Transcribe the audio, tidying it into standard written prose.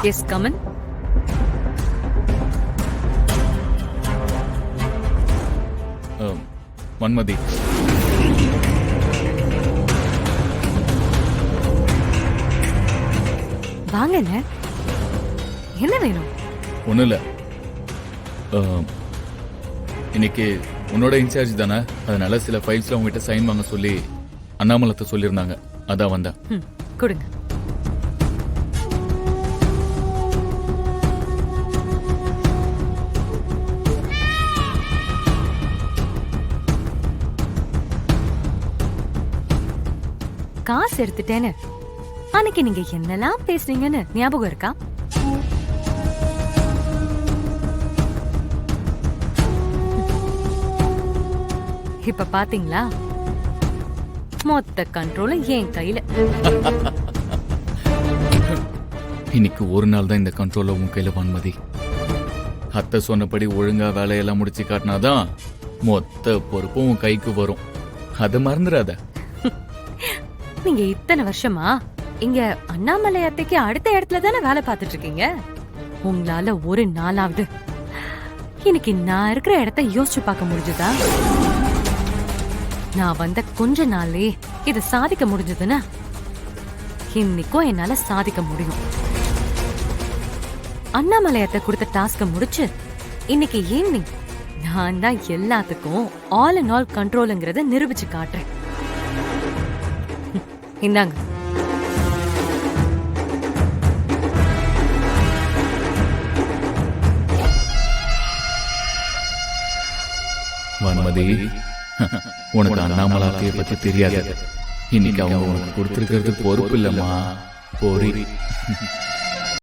S come on. Vanmathi, வாங்க. என்ன வேணும்? ஒன்றும் இல்லை. இன்னைக்கு உன்னோட இன்சார்ஜ் தானே, அதனால சில ஃபைல்ஸ்ல உங்ககிட்ட சைன் வாங்க சொல்லி அண்ணாமலத்தை சொல்லியிருந்தாங்க. அதான் வந்தேன். கொடுங்க. காசு எடுத்துட்டேன்னு அன்னைக்கு நீங்க என்னெல்லாம் பேசுறீங்கன்னு ஞாபகம் இருக்கா? இப்ப பாத்தீங்களா? மொத்த கண்ட்ரோலும் என் கையில. இன்னைக்கு ஒரு நாள் தான் இந்த கண்ட்ரோல உன் கையில. வன்மதி, அத்தை சொன்னபடி ஒழுங்கா வேலையெல்லாம் முடிச்சு காட்டினாதான் மொத்த பொறுப்பும் உன் கைக்கு வரும். அதை மறந்துடாத. நீங்க இத்தனை வருஷமா இங்க அண்ணாமலை அத்தைக்கு அடுத்த இடத்துல தானே வேலை பார்த்துட்டு இருக்கீங்க. உங்களால ஒரு நாளாவது இன்னைக்கு நான் இருக்கிற இடத்த யோசிச்சு பார்க்க முடிஞ்சுதா? நான் வந்த கொஞ்ச நாளே இதை சாதிக்க முடிஞ்சதுன்னா இன்னைக்கும் என்னால சாதிக்க முடியும். அண்ணாமலையத்தை கொடுத்த டாஸ்க முடிச்சு இன்னைக்கு ஈவினிங் நான் தான் எல்லாத்துக்கும் ஆல் அண்ட் ஆல் கண்ட்ரோலுங்கிறத நிரூபிச்சு காட்டுறேன். இந்தாங்க. வன்மதி, உனக்கு அண்ணாமலாத்தைய பத்தி தெரியாது. இன்னைக்கு அவங்க உனக்கு கொடுத்திருக்கிறது பொறுப்பு இல்லம்மா, பொறி.